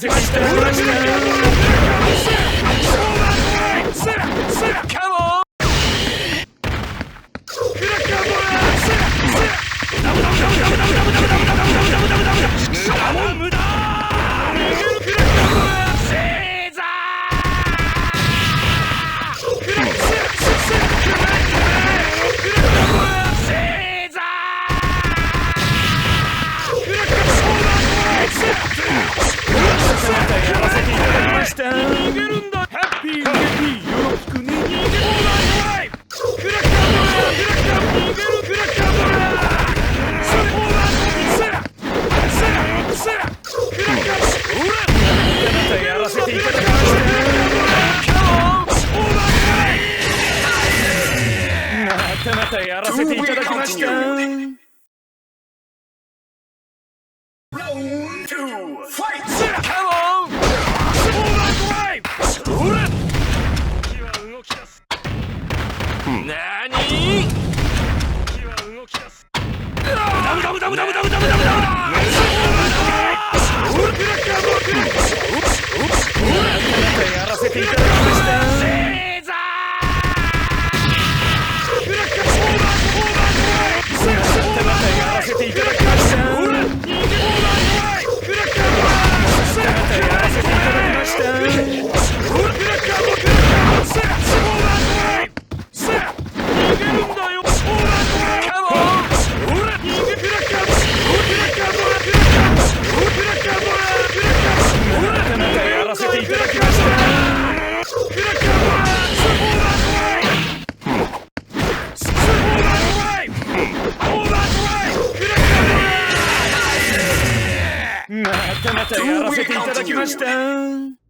せていただきました。カモン。逃げるんだ。ハッピーハッピーよろしくね。逃げるクラッカーボラークラッカー逃げるクラッカーボラーセラセラクラッカーオラやらせていただきましたカモンまたやらせていただきましたまたやらせていただきました。